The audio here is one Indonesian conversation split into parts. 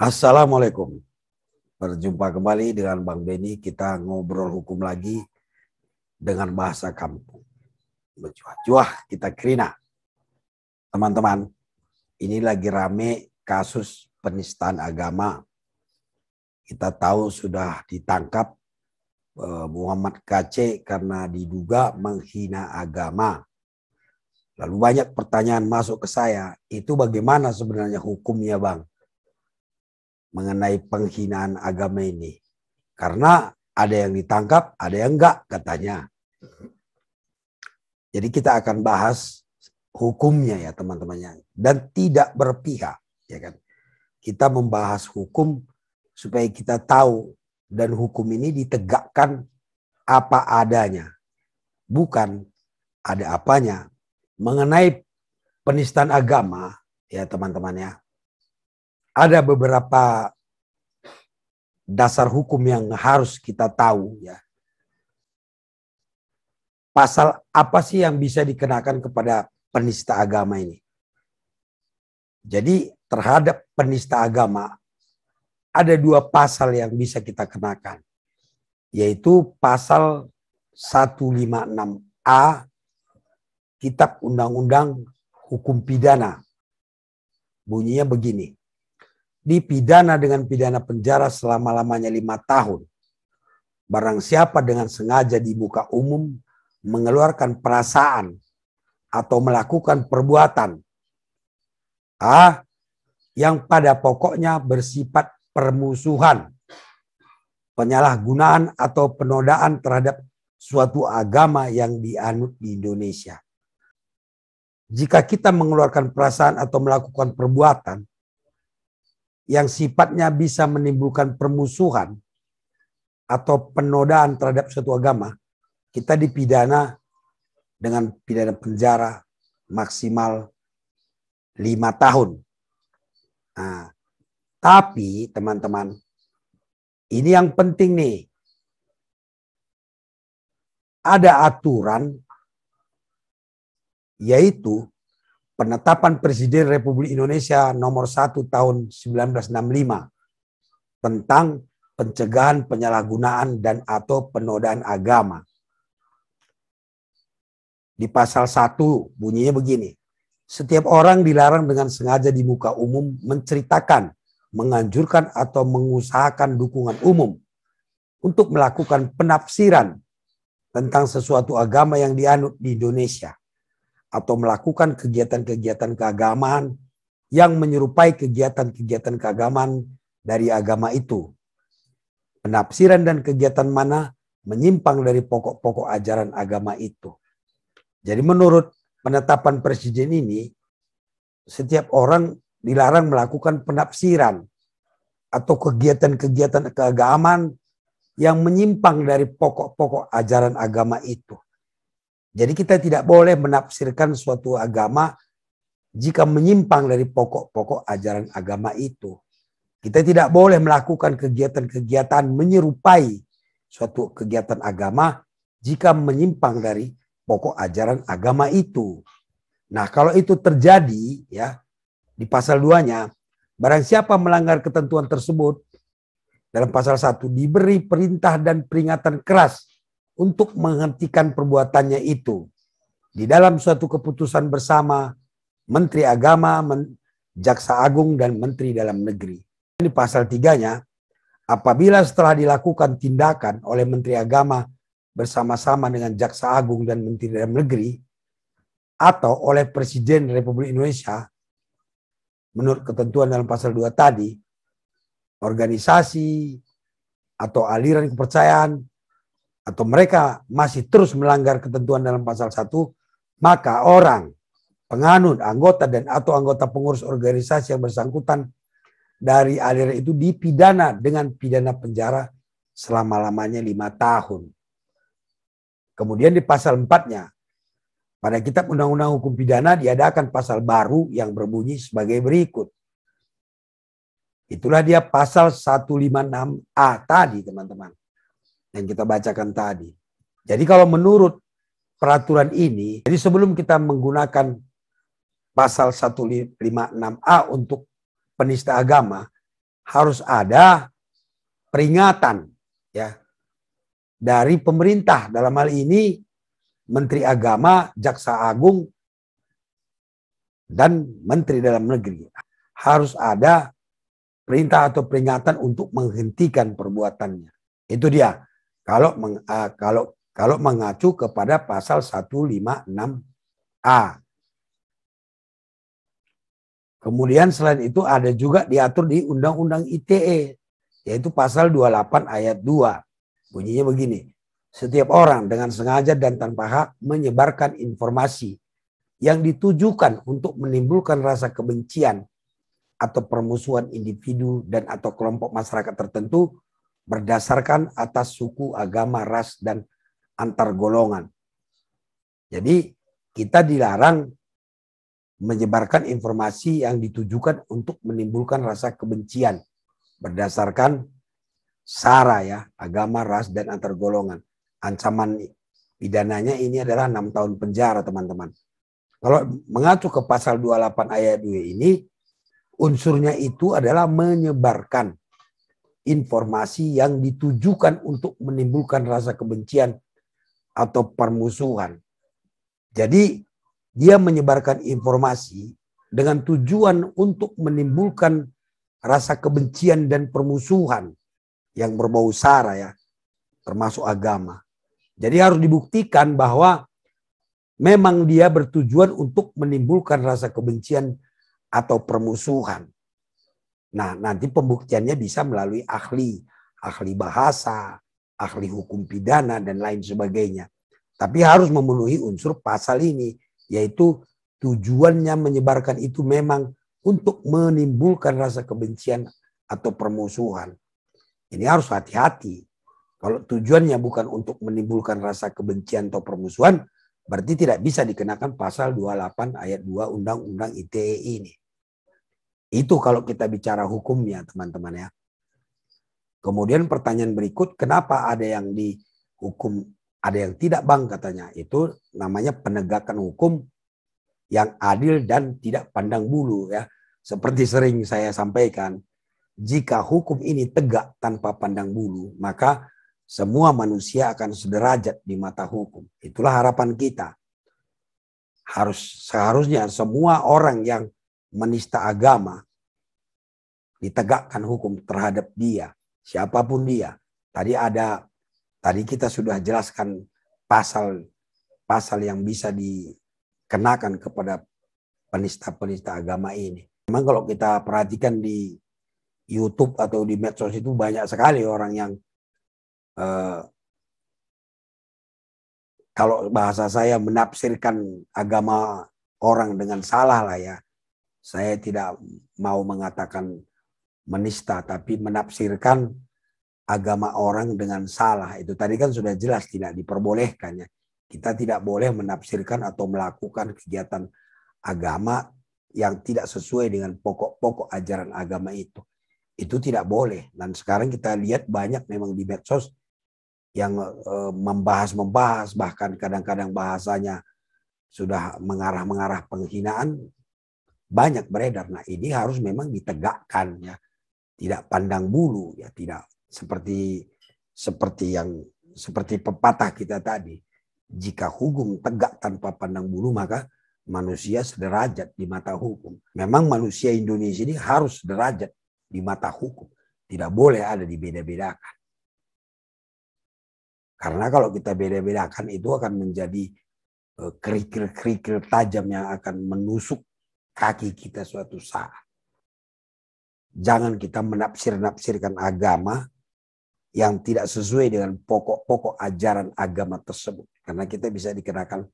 Assalamualaikum. Berjumpa kembali dengan Bang Benny. Kita ngobrol hukum lagi dengan bahasa kampung. Berjuah-juah kita kerina. Teman-teman, ini lagi rame kasus penistaan agama. Kita tahu sudah ditangkap Muhammad KC karena diduga menghina agama. Lalu banyak pertanyaan masuk ke saya, itu bagaimana sebenarnya hukumnya, Bang? Mengenai penghinaan agama ini. Karena ada yang ditangkap, ada yang enggak katanya. Jadi kita akan bahas hukumnya ya teman-temannya. Dan tidak berpihak. Ya kan? Kita membahas hukum supaya kita tahu dan hukum ini ditegakkan apa adanya. Bukan ada apanya. Mengenai penistaan agama ya teman-temannya. Ada beberapa dasar hukum yang harus kita tahu ya. Pasal apa sih yang bisa dikenakan kepada penista agama ini? Jadi terhadap penista agama ada dua pasal yang bisa kita kenakan. Yaitu pasal 156A Kitab Undang-Undang Hukum Pidana. Bunyinya begini. Dipidana dengan pidana penjara selama-lamanya 5 tahun. Barang siapa dengan sengaja di muka umum mengeluarkan perasaan atau melakukan perbuatan yang pada pokoknya bersifat permusuhan, penyalahgunaan atau penodaan terhadap suatu agama yang dianut di Indonesia. Jika kita mengeluarkan perasaan atau melakukan perbuatan yang sifatnya bisa menimbulkan permusuhan atau penodaan terhadap suatu agama, kita dipidana dengan pidana penjara maksimal 5 tahun. Nah, tapi teman-teman, ini yang penting nih. Ada aturan yaitu penetapan Presiden Republik Indonesia nomor 1 tahun 1965 tentang pencegahan penyalahgunaan dan atau penodaan agama. Di pasal 1 bunyinya begini. Setiap orang dilarang dengan sengaja di muka umum menceritakan, menganjurkan atau mengusahakan dukungan umum untuk melakukan penafsiran tentang sesuatu agama yang dianut di Indonesia, atau melakukan kegiatan-kegiatan keagamaan yang menyerupai kegiatan-kegiatan keagamaan dari agama itu. Penafsiran dan kegiatan mana menyimpang dari pokok-pokok ajaran agama itu. Jadi menurut penetapan Presiden ini, setiap orang dilarang melakukan penafsiran atau kegiatan-kegiatan keagamaan yang menyimpang dari pokok-pokok ajaran agama itu. Jadi kita tidak boleh menafsirkan suatu agama jika menyimpang dari pokok-pokok ajaran agama itu. Kita tidak boleh melakukan kegiatan-kegiatan menyerupai suatu kegiatan agama jika menyimpang dari pokok ajaran agama itu. Nah, kalau itu terjadi ya di pasal 2-nya, barang siapa melanggar ketentuan tersebut dalam pasal 1 diberi perintah dan peringatan keras untuk menghentikan perbuatannya itu di dalam suatu keputusan bersama Menteri Agama, Jaksa Agung, dan Menteri Dalam Negeri. Di pasal 3-nya, apabila setelah dilakukan tindakan oleh Menteri Agama bersama-sama dengan Jaksa Agung dan Menteri Dalam Negeri atau oleh Presiden Republik Indonesia menurut ketentuan dalam pasal 2 tadi, organisasi atau aliran kepercayaan atau mereka masih terus melanggar ketentuan dalam pasal 1, maka orang, penganut, anggota dan atau anggota pengurus organisasi yang bersangkutan dari aliran itu dipidana dengan pidana penjara selama-lamanya 5 tahun. Kemudian di pasal 4-nya, pada Kitab Undang-Undang Hukum Pidana diadakan pasal baru yang berbunyi sebagai berikut. Itulah dia pasal 156A tadi teman-teman. Yang kita bacakan tadi. Jadi kalau menurut peraturan ini, jadi sebelum kita menggunakan pasal 156A untuk penista agama, harus ada peringatan ya dari pemerintah, dalam hal ini Menteri Agama, Jaksa Agung, dan Menteri Dalam Negeri. Harus ada perintah atau peringatan untuk menghentikan perbuatannya. Itu dia. Kalau mengacu kepada pasal 156A. Kemudian selain itu ada juga diatur di Undang-Undang ITE, yaitu pasal 28 ayat 2. Bunyinya begini, setiap orang dengan sengaja dan tanpa hak menyebarkan informasi yang ditujukan untuk menimbulkan rasa kebencian atau permusuhan individu dan atau kelompok masyarakat tertentu berdasarkan atas suku, agama, ras, dan antar golongan. Jadi kita dilarang menyebarkan informasi yang ditujukan untuk menimbulkan rasa kebencian berdasarkan sara ya, agama, ras, dan antar golongan. Ancaman pidananya ini adalah 6 tahun penjara, teman-teman. Kalau mengacu ke pasal 28 ayat 2 ini, unsurnya itu adalah menyebarkan informasi yang ditujukan untuk menimbulkan rasa kebencian atau permusuhan. Jadi dia menyebarkan informasi dengan tujuan untuk menimbulkan rasa kebencian dan permusuhan yang berbau sara ya, termasuk agama. Jadi harus dibuktikan bahwa memang dia bertujuan untuk menimbulkan rasa kebencian atau permusuhan. Nah, nanti pembuktiannya bisa melalui ahli bahasa, ahli hukum pidana, dan lain sebagainya. Tapi harus memenuhi unsur pasal ini, yaitu tujuannya menyebarkan itu memang untuk menimbulkan rasa kebencian atau permusuhan. Ini harus hati-hati. Kalau tujuannya bukan untuk menimbulkan rasa kebencian atau permusuhan, berarti tidak bisa dikenakan pasal 28 ayat 2 Undang-Undang ITE ini. Itu kalau kita bicara hukumnya, teman-teman ya. Kemudian pertanyaan berikut, kenapa ada yang dihukum, ada yang tidak, Bang, katanya. Itu namanya penegakan hukum yang adil dan tidak pandang bulu ya. Seperti sering saya sampaikan, jika hukum ini tegak tanpa pandang bulu, maka semua manusia akan sederajat di mata hukum. Itulah harapan kita. Seharusnya semua orang yang menista agama ditegakkan hukum terhadap dia, siapapun dia. Tadi kita sudah jelaskan pasal yang bisa dikenakan kepada penista-penista agama ini. Memang kalau kita perhatikan di YouTube atau di medsos itu banyak sekali orang yang kalau bahasa saya menafsirkan agama orang dengan salah lah ya. Saya tidak mau mengatakan menista, tapi menafsirkan agama orang dengan salah. Itu tadi kan sudah jelas tidak diperbolehkan ya. Kita tidak boleh menafsirkan atau melakukan kegiatan agama yang tidak sesuai dengan pokok-pokok ajaran agama itu. Itu tidak boleh. Dan sekarang kita lihat banyak memang di medsos yang membahas, bahkan kadang-kadang bahasanya sudah mengarah penghinaan, banyak beredar. Nah, ini harus memang ditegakkan ya, tidak pandang bulu ya, tidak seperti pepatah kita tadi. Jika hukum tegak tanpa pandang bulu, maka manusia sederajat di mata hukum. Memang manusia Indonesia ini harus sederajat di mata hukum, tidak boleh ada dibeda-bedakan. Karena kalau kita beda-bedakan itu akan menjadi kerikil-kerikil tajam yang akan menusuk kaki kita suatu saat. Jangan kita menafsir-nafsirkan agama yang tidak sesuai dengan pokok-pokok ajaran agama tersebut. Karena kita bisa dikenakan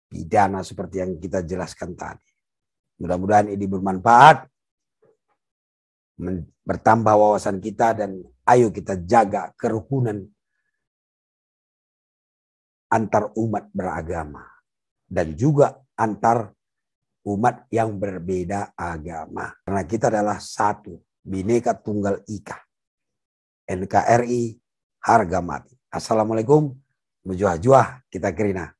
pidana seperti yang kita jelaskan tadi. Mudah-mudahan ini bermanfaat, bertambah wawasan kita, dan ayo kita jaga kerukunan antar umat beragama dan juga antar umat yang berbeda agama. Karena kita adalah satu, Bhinneka Tunggal Ika. NKRI harga mati. Assalamualaikum. Mujuah-juah kita kerina.